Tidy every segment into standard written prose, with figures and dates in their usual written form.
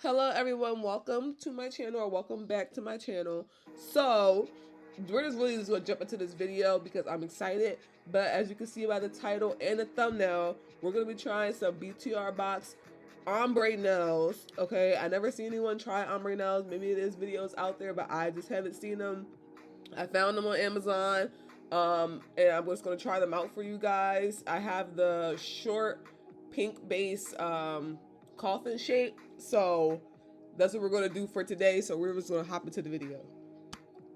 Hello everyone, welcome to my channel or welcome back to my channel. So we're just really just gonna jump into this video because I'm excited, but as you can see by the title and the thumbnail, we're gonna be trying some Btartbox ombre nails. Okay, I never seen anyone try ombre nails. Maybe there's videos out there, but I just haven't seen them. I found them on Amazon, and I'm just gonna try them out for you guys. I have the short pink base coffin shape, so that's what we're gonna do for today. So we're just gonna hop into the video.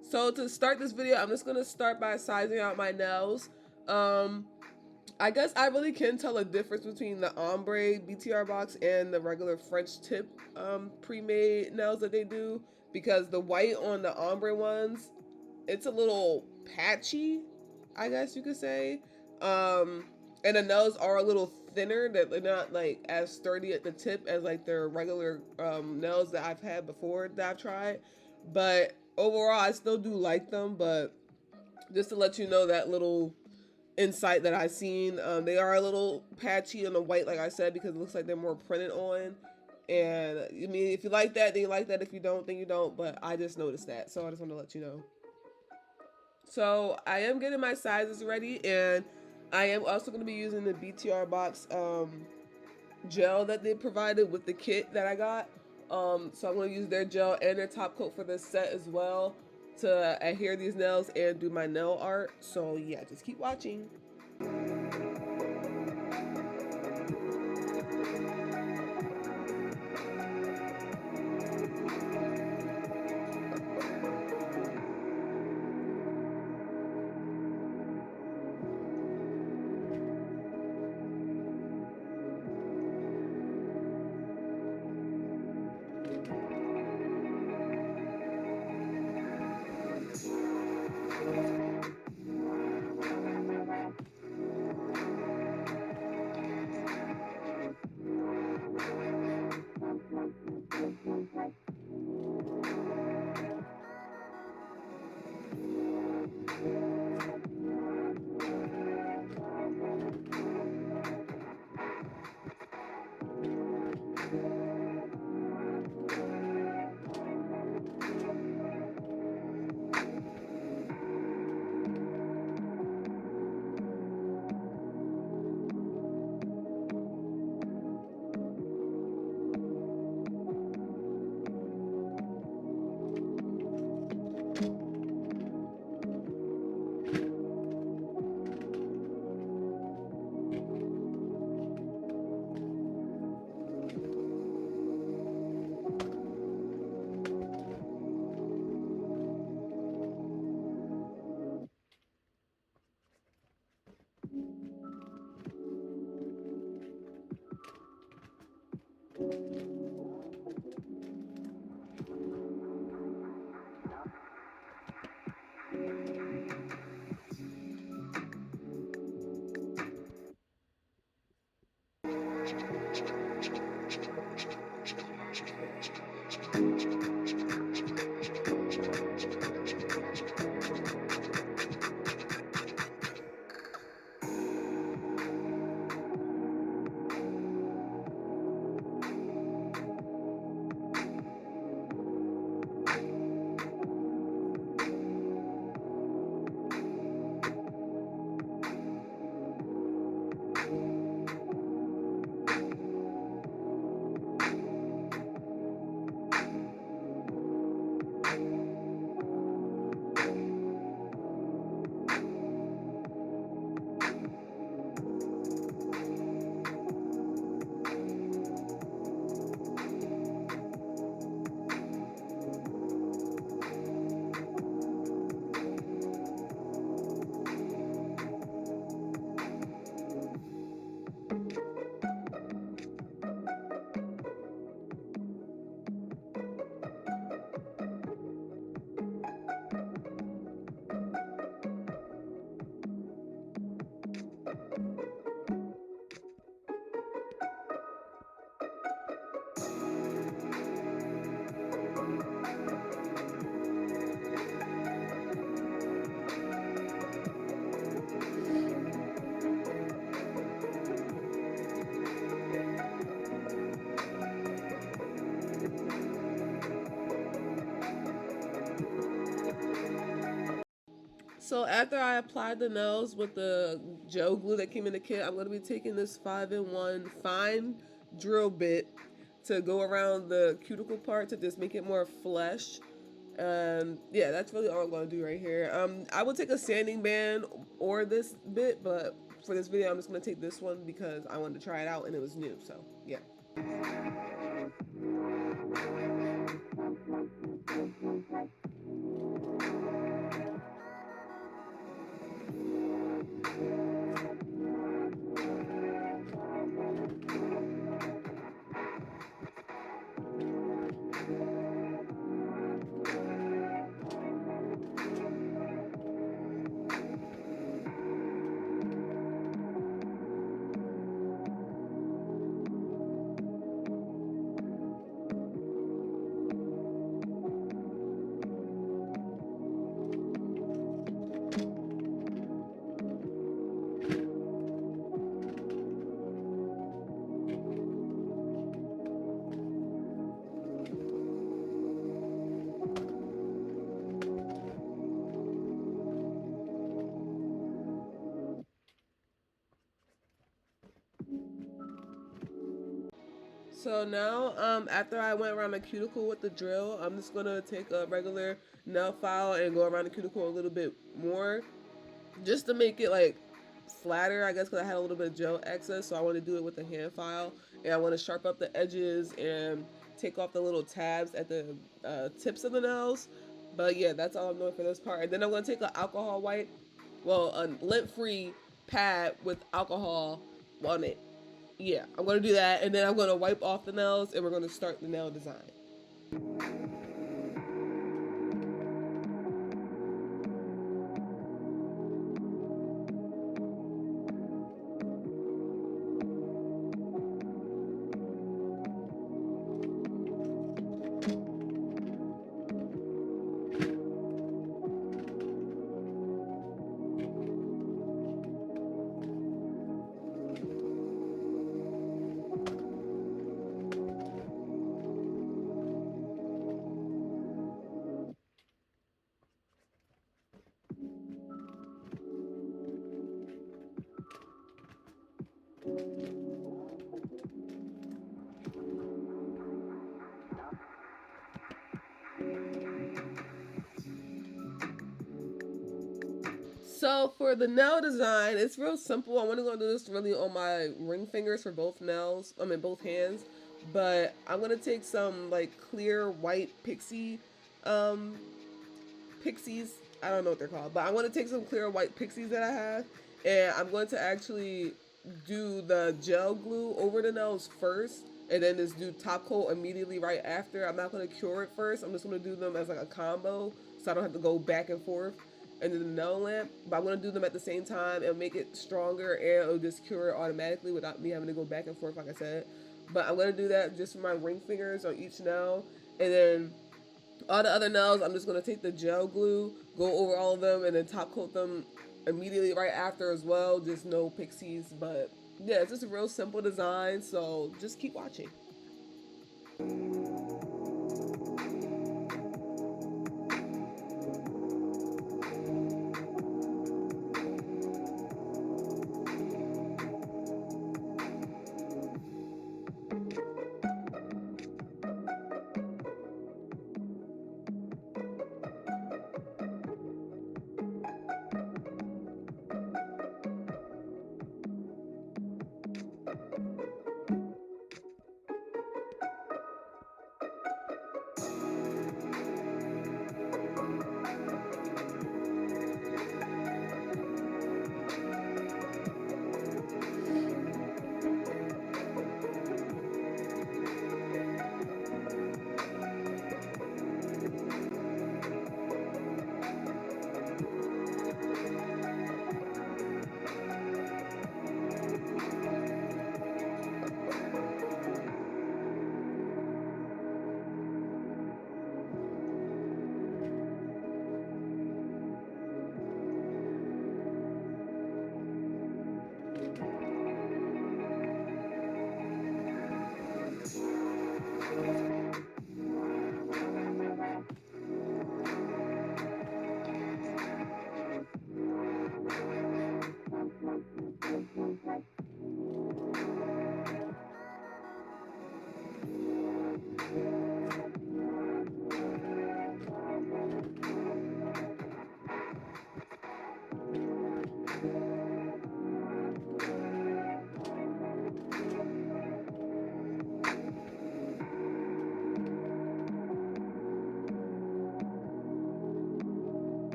So to start this video, I'm just gonna start by sizing out my nails. I guess I really can tell a difference between the ombre Btartbox and the regular French tip pre-made nails that they do, because the white on the ombre ones, it's a little patchy, I guess you could say. And the nails are a little thinner, that they're not like as sturdy at the tip as like their regular nails that I've had before that I've tried. But overall, I still do like them. But just to let you know that little insight that I've seen, they are a little patchy on the white, like I said, because it looks like they're more printed on. And I mean, if you like that, then you like that. If you don't, then you don't. But I just noticed that, so I just want to let you know. So I am getting my sizes ready, and I am also going to be using the Btartbox gel that they provided with the kit that I got. So I'm going to use their gel and their top coat for this set as well to adhere these nails and do my nail art. So yeah, just keep watching. So after I applied the nails with the gel glue that came in the kit, I'm going to be taking this 5-in-1 fine drill bit to go around the cuticle part to just make it more flesh. Yeah, that's really all I'm going to do right here. I would take a sanding band or this bit, but for this video I'm just going to take this one because I wanted to try it out and it was new. So yeah. So now, after I went around the cuticle with the drill, I'm just gonna take a regular nail file and go around the cuticle a little bit more, just to make it like flatter, I guess, because I had a little bit of gel excess. So I want to do it with a hand file, and I want to sharpen up the edges and take off the little tabs at the tips of the nails. But yeah, that's all I'm doing for this part. And then I'm gonna take an alcohol wipe, well, a lint-free pad with alcohol on it. Yeah, I'm gonna do that, and then I'm gonna wipe off the nails, and we're gonna start the nail design. So for the nail design, it's real simple. I want to go do this really on my ring fingers for both nails, I mean both hands. But I'm gonna take some like clear white pixies. I don't know what they're called, but I want to take some clear white pixies that I have, and I'm going to actually do the gel glue over the nails first, and then just do top coat immediately right after. I'm not going to cure it first. I'm just going to do them as like a combo, so I don't have to go back and forth into the nail lamp. But I'm going to do them at the same time and make it stronger, and it'll just cure it automatically without me having to go back and forth, like I said. But I'm going to do that just for my ring fingers on each nail, and then all the other nails, I'm just going to take the gel glue, go over all of them, and then top coat them immediately right after as well. Just no pixies. But yeah, it's just a real simple design, so just keep watching.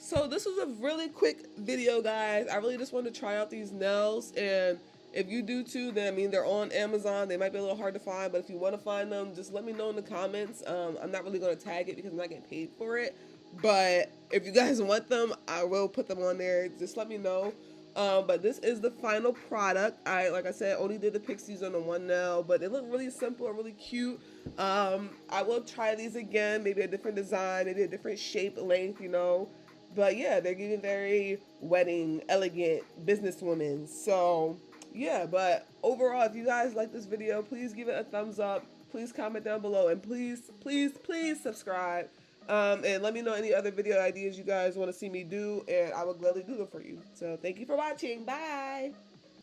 So this was a really quick video, guys. I really just wanted to try out these nails, and if you do too, then I mean they're on Amazon. They might be a little hard to find, but if you want to find them, just let me know in the comments. I'm not really going to tag it because I'm not getting paid for it, but if you guys want them, I will put them on there. Just let me know. But this is the final product. Like I said, only did the pixies on the one nail, but they look really simple and really cute. I will try these again, maybe a different design, maybe a different shape, length, you know. But yeah, they're getting very wedding, elegant businesswomen. So yeah, but overall, if you guys like this video, please give it a thumbs up. Please comment down below, and please, please, please subscribe. And let me know any other video ideas you guys want to see me do, and I will gladly do them for you. So thank you for watching. Bye.